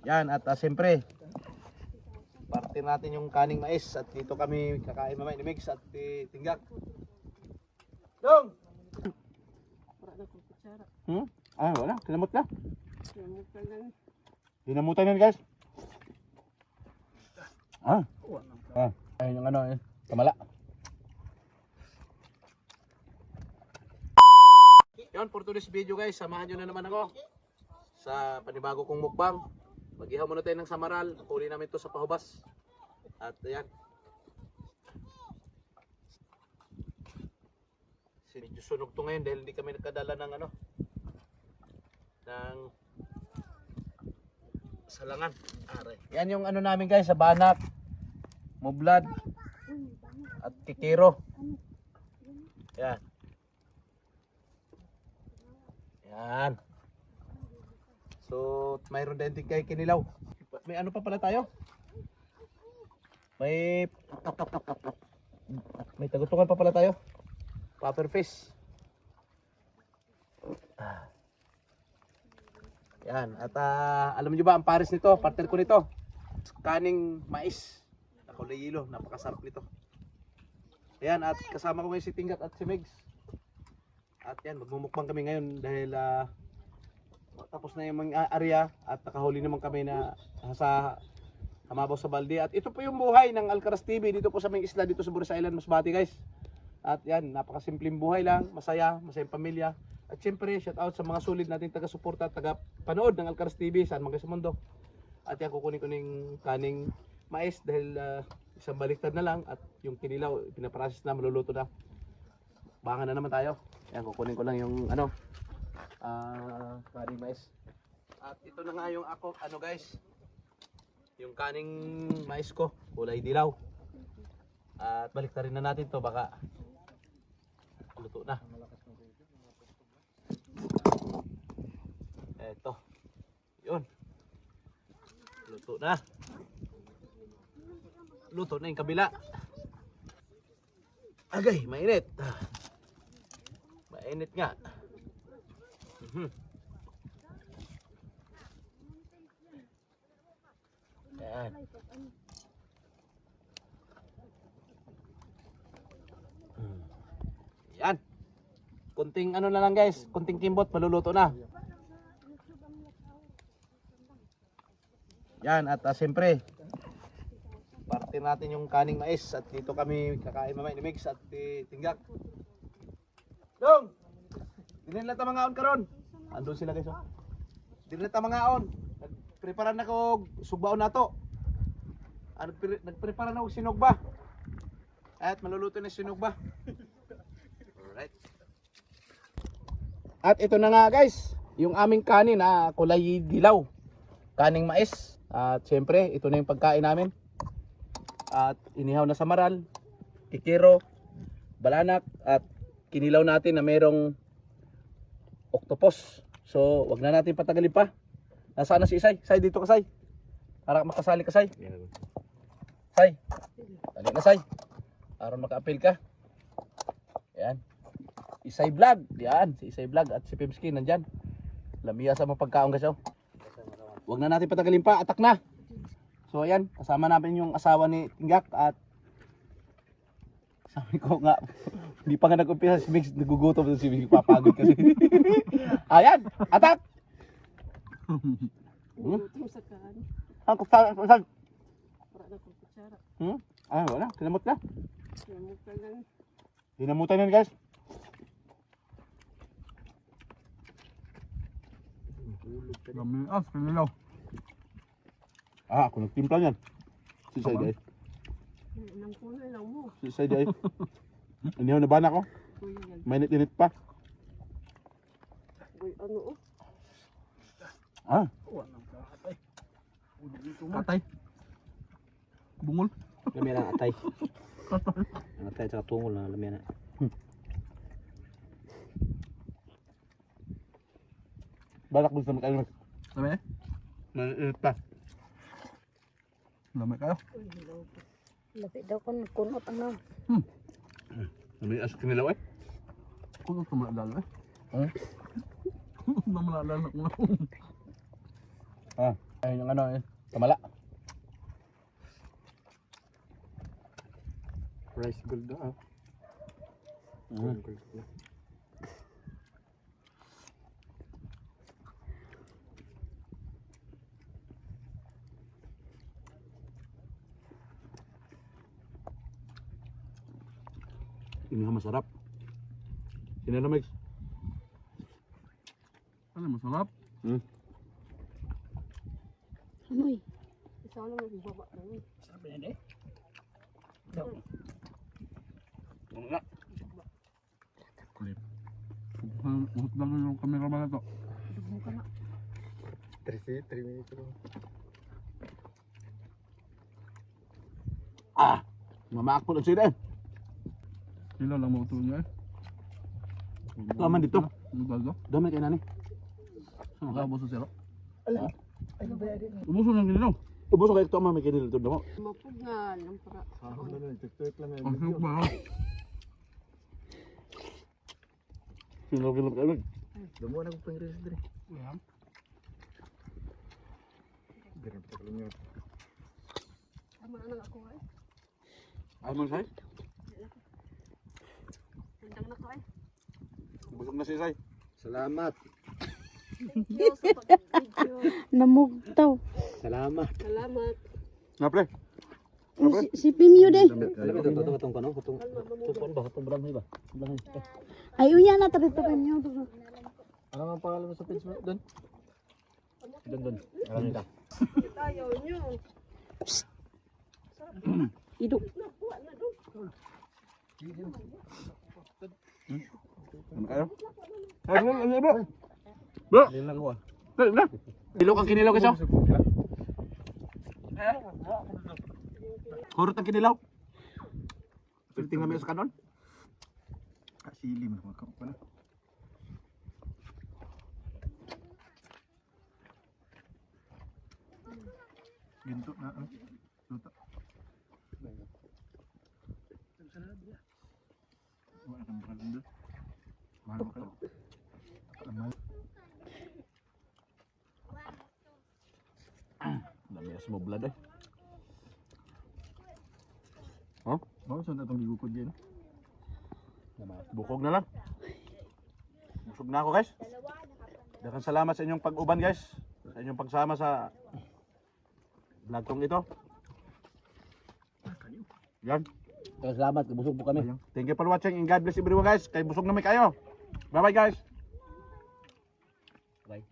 Yan at siyempre parte natin yung kaning mais at dito kami kakain mamaya ni Mix at Tinggak. Dong! Wala, kinamot na. Dinamutan yan guys. Ayun yung ano kamala. Yun, for today's video guys, samahan nyo na naman ako sa panibago kong mukbang. Mag-ihaw muna tayo ng samaral. Huli namin to sa pahubas. At ayan. Medyo sunog to ngayon dahil hindi kami nakadala ng ano. Ng salangan. Aray. Yan yung ano namin guys sa banak. Mublad. At kikiro. Yan. Yan. So, mayroon din kay kinilaw. May ano pa pala tayo? May tagutukan pa pala tayo. Puffer fish. Yan. At alam niyo ba ang pares nito? Partner ko nito. Kaning mais. Nakulay yelo. Napakasarap nito. Ayan. At kasama ko ngayon si Tinggak at si Megs. At yan. Magmumukbang kami ngayon dahil tapos na yung mga area at nakahuli naman kami na sa Hamabaw sa Balde. At ito po yung buhay ng Alcaraz TV dito po sa may isla dito sa Buras Island, Masbate guys. At yan, napakasimpleng buhay lang, masayang pamilya. At syempre, shout out sa mga solid nating taga-suporta at taga-panood ng Alcaraz TV saan man kayo sa mundo. At yan, kukunin ko ng kaning mais dahil isang baliktad na lang at yung kinilaw, pinaprocess na, maluluto na. Bangan na naman tayo. Yan, kukunin ko lang yung ano, kaning mais. At ito na nga yung ako, ano guys, yung kaning mais ko, kulay dilaw. At balik na rin na natin to, baka luto na. Eto, yun, luto na. Luto na yung kabila. Agay, mainit. Mainit nga. Yan. Yan. Kunting ano na lang guys, kunting kimbot, maluluto na. Yan at siyempre parte natin yung kaning mais at dito kami kakain mamaya ni Mix at Tinggak. Dong! Dili na ta mga on karon. Andun sila guys. Dili na ta mga on. Nagprepara na ko sugbaon nato. Nagprepara na ko sinugba. At maluluto na sinugba. Alright. At ito na nga guys, yung aming kanin kulay dilaw. Kaning mais. At syempre, ito na yung pagkain namin. At inihaw na samaral, kikiro, balanak at kinilaw natin na merong octopus. So, wag na natin patagalin pa. Nasaan na si Isay? Say, dito ka Say. Para makasali ka Say. Say. Dali na Say. Para maka-appeal ka. Yan. Isay Vlog. Yan, si Isay Vlog at si Pimski nandyan. Lamiya sa mga pagkaon kasi. Wag na natin patagalin pa. Atak na. So, ayan. Kasama namin yung asawa ni Tinggak at sabi ko nga, hindi pa nga nag-umpisa si Mix, nagugutom si Mix, papagod kasi. Ayan, atak! Gutom sa kaan. Ang kutsara, saan? Para na kong kutsara. Wala, kinamot na. Namutan lang. Dinamutan yan guys. Kinilaw. Ako nagtimpla yan. Si Say Day. Nang kulay lang mo. Si Say Day. Inihaw na ba na ko? Kuya yan. Mainit-init pa. Uy, ano Atay. Bungol. Lami na atay. Ang atay at tungol na lami na. Balak gusto mo kayo. Sabi eh? Mainit pa. Lamay kayo. Lapit daw ko nagkunot ano. Lami as kinilaw eh. Kung ito malala eh. Hmm? Naman Malalan ako na. Ah, ayun yung ano eh. Kamala. Rice gold na ah. Mm. Gold na. Ini nga masarap. Sino na, Mix? Ano, masarap. Amoy. Isa lang ang baba na yun. Sabi na eh. Nga. Clip. Uhot lang yung cameraman na to. Dugmo ka na. 3 minutes lang. Ah! Mamaak po lang sila eh. Sila lang mo ito niya eh. Laman dito. Ano ba ito? Dami kayo nani. Nakabos sa sila. Ala. Ubuso ng ginilaw. Ubus kayo ito may kinil ito damo. Mapugnal. Ang para. Ako na lang, tutuit lang Ang yan. hirap ba? Sino kayo Mix? Damo na ko pang rice dire. Ganun pa lang yun. Tama na lang ako ay. Ay mo say? Hanggang na ko ay. Busog na si Say. Salamat. Thank you sa pag-video. Namugtaw. Salamat. Salamat. Nga pre. Si Pimyo din. Katong kano, katong tupon ba, katong branghay ba? Branghay. Ay, unya na tarito Pimyo. Ano ang pangalan mo sa page mo doon? Doon. Ano ka? Tayo nyo. Ido. Ano kayo? Ay, bro. Bro. Yan lang ko ah. Na. Dilaw kang kinilaw kayo. Kurot ang kinilaw. Tingnan mo sa kanon. Kasilim. Pala. Ginto na. Luta. Wala kang kalendar. Mahal ka lang. Mahal. Dami as mo blood eh. Bakit saan natang gigukod yan? Bukog na lang. Busog na ako guys. Daghang salamat sa inyong pag-uban guys. Sa inyong pagsama sa vlog tong ito. Yan. Salamat, busog po kami. Thank you for watching and God bless everyone guys. Kay busog na may kayo. Bye bye guys. Bye.